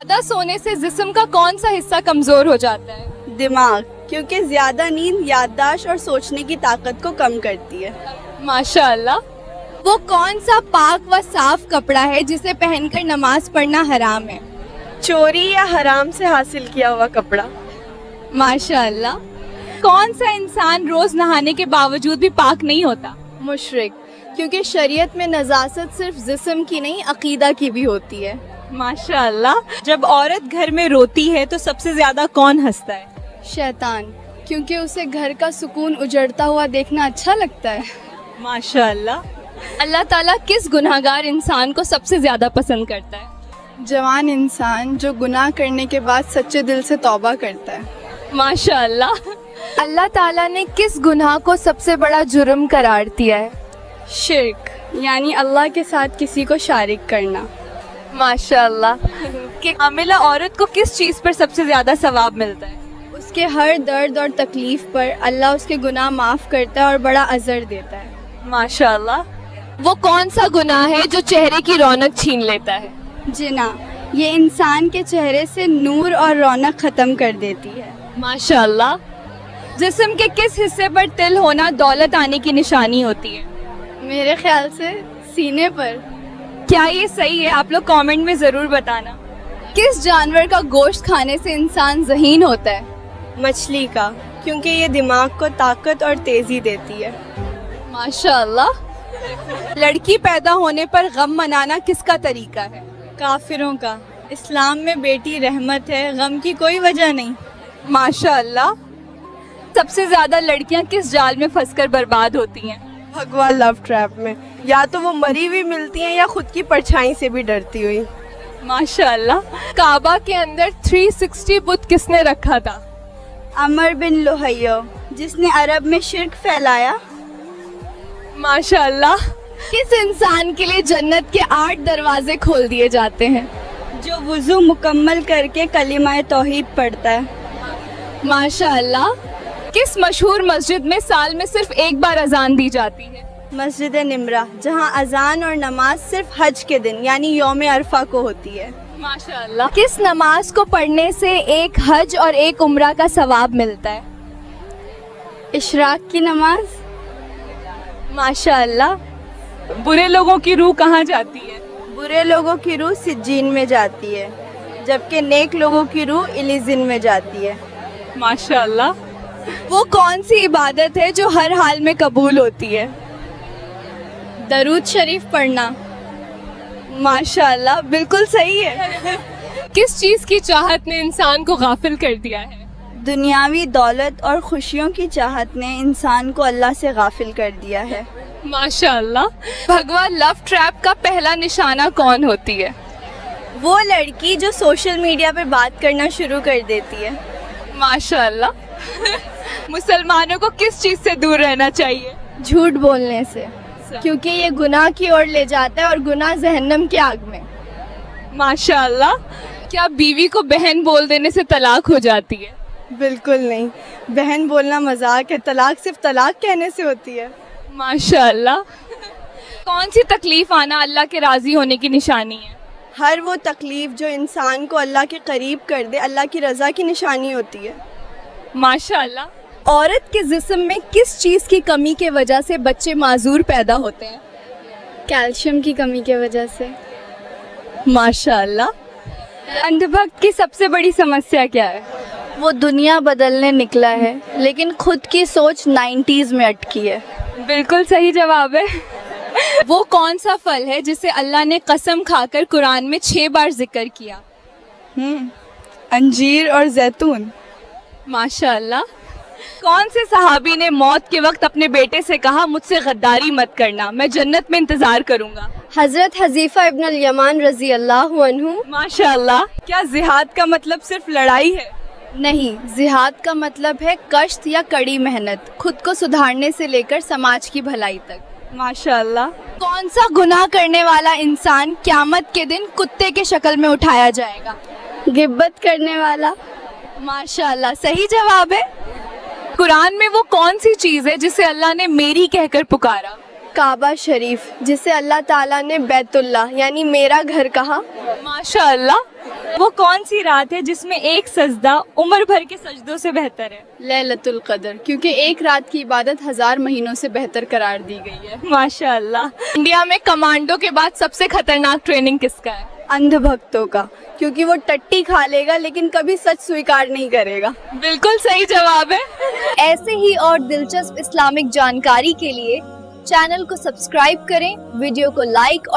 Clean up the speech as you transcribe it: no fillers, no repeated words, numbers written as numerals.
ज्यादा सोने से जिस्म का कौन सा हिस्सा कमजोर हो जाता है? दिमाग, क्योंकि ज्यादा नींद याददाश्त और सोचने की ताकत को कम करती है। माशाअल्लाह। वो कौन सा पाक व साफ कपड़ा है जिसे पहनकर नमाज पढ़ना हराम है? चोरी या हराम से हासिल किया हुआ कपड़ा। माशाअल्लाह। कौन सा इंसान रोज नहाने के बावजूद भी पाक नहीं होता? मुशरिक, क्योंकि शरीयत में नजासत सिर्फ जिस्म की नहीं अकीदा की भी होती है। माशाअल्लाह। जब औरत घर में रोती है तो सबसे ज्यादा कौन हंसता है? शैतान, क्योंकि उसे घर का सुकून उजड़ता हुआ देखना अच्छा लगता है। माशाअल्लाह। अल्लाह ताला किस गुनाहगार इंसान को सबसे ज्यादा पसंद करता है? जवान इंसान जो गुनाह करने के बाद सच्चे दिल से तौबा करता है। माशाअल्लाह। अल्लाह ताला ने किस गुनाह को सबसे बड़ा जुर्म करार दिया है? शिर्क, यानी अल्लाह के साथ किसी को शारिक करना। माशाअल्लाह। कि हामिला औरत को किस चीज पर सबसे ज्यादा सवाब मिलता है? उसके हर दर्द और तकलीफ पर अल्लाह उसके गुनाह माफ करता है और बड़ा अजर देता है। माशाअल्लाह। वो कौन सा गुनाह है जो चेहरे की रौनक छीन लेता है? जिना, ये इंसान के चेहरे से नूर और रौनक खत्म कर देती है। माशाअल्लाह। जिस्म के किस हिस्से पर तिल होना दौलत आने की निशानी होती है? मेरे ख्याल से सीने पर। क्या ये सही है? आप लोग कमेंट में जरूर बताना। किस जानवर का गोश्त खाने से इंसान ज़हीन होता है? मछली का, क्योंकि ये दिमाग को ताकत और तेजी देती है। माशाअल्लाह। लड़की पैदा होने पर गम मनाना किसका तरीका है? काफिरों का। इस्लाम में बेटी रहमत है, गम की कोई वजह नहीं। माशाअल्लाह। सबसे ज्यादा लड़कियां किस जाल में फंसकर बर्बाद होती हैं? भगवा लव ट्रैप में, या तो वो मरी हुई मिलती हैं या खुद की परछाई से भी डरती हुई। माशाअल्लाह। काबा के अंदर 360 बुत किसने रखा था? अमर बिन लुहैयो, जिसने अरब में शिर्क फैलाया। माशाअल्लाह। किस इंसान के लिए जन्नत के 8 दरवाजे खोल दिए जाते हैं? जो वुजू मुकम्मल करके कलिमा तौहीद पढ़ता है। माशाअल्लाह। किस मशहूर मस्जिद में साल में सिर्फ एक बार अजान दी जाती है? मस्जिद निमरा, जहां अजान और नमाज सिर्फ हज के दिन यानी यौम अरफा को होती है। माशाअल्लाह। किस नमाज को पढ़ने से एक हज और एक उम्रा का सवाब मिलता है? इशराक की नमाज। माशाअल्लाह। बुरे लोगों की रूह कहाँ जाती है? बुरे लोगों की रूह सिज्जीन में जाती है, जबकि नेक लोगों की रूह इलीजिन में जाती है। माशाअल्लाह। वो कौन सी इबादत है जो हर हाल में कबूल होती है? दरूद शरीफ पढ़ना। माशाअल्लाह, बिल्कुल सही है। किस चीज की चाहत ने इंसान को गाफिल कर दिया है? दुनियावी दौलत और खुशियों की चाहत ने इंसान को अल्लाह से गाफिल कर दिया है। माशाअल्लाह। भगवा लव ट्रैप का पहला निशाना कौन होती है? वो लड़की जो सोशल मीडिया पर बात करना शुरू कर देती है। माशाअल्लाह। मुसलमानों को किस चीज से दूर रहना चाहिए? झूठ बोलने से, क्योंकि ये गुनाह की ओर ले जाता है और गुनाह जहन्नम की आग में। माशाअल्लाह। क्या बीवी को बहन बोल देने से तलाक हो जाती है? बिल्कुल नहीं, बहन बोलना मजाक है, तलाक सिर्फ तलाक कहने से होती है। माशाअल्लाह। कौन सी तकलीफ आना अल्लाह के राजी होने की निशानी है? हर वो तकलीफ जो इंसान को अल्लाह के करीब कर दे अल्लाह की रज़ा की निशानी होती है। माशाअल्लाह। औरत के जिस्म में किस चीज़ की कमी के वजह से बच्चे माजूर पैदा होते हैं? कैल्शियम की कमी के वजह से। माशाअल्लाह। अंधभक्त की सबसे बड़ी समस्या क्या है? वो दुनिया बदलने निकला है, लेकिन खुद की सोच 90s में अटकी है। बिल्कुल सही जवाब है। वो कौन सा फल है जिसे अल्लाह ने कसम खाकर कुरान में 6 बार जिक्र किया? अंजीर और जैतून। माशाअल्लाह। कौन से सहाबी ने मौत के वक्त अपने बेटे से कहा, मुझसे गद्दारी मत करना, मैं जन्नत में इंतजार करूंगा? हजरत हजीफा इब्न अल-यमान रजी अल्लाह अन्हु। माशाअल्लाह। क्या जिहाद का मतलब सिर्फ लड़ाई है? नहीं, जिहाद का मतलब है कष्ट या कड़ी मेहनत, खुद को सुधारने से लेकर समाज की भलाई तक। माशाअल्लाह। कौन सा गुनाह करने वाला इंसान क़यामत के दिन कुत्ते के शक्ल में उठाया जाएगा? गिब्बत करने वाला। माशाअल्लाह, सही जवाब है। कुरान में वो कौन सी चीज़ है जिसे अल्लाह ने मेरी कहकर पुकारा? کعبہ شریف، جسے اللہ تعالیٰ نے بیت اللہ یعنی میرا گھر کہا۔ ماشاء اللہ، وہ کون سی رات ہے جس میں ایک سجدہ عمر بھر کے سجدوں سے بہتر ہے؟ لیلۃ القدر، کیونکہ ایک رات کی عبادت 1000 مہینوں سے بہتر قرار دی گئی ہے۔ ماشاء اللہ۔ انڈیا میں کمانڈو کے بعد سب سے خطرناک ٹریننگ کس کا ہے؟ اندھ بھکتوں کا، کیونکہ وہ ٹٹی کھا لے گا لیکن کبھی سچ سویکار نہیں کرے گا۔ بالکل صحیح جواب ہے۔ ایسے ہی اور دلچسپ اسلامک جانکاری کے لیے چینل کو سبسکرائب کریں، ویڈیو کو لائک اور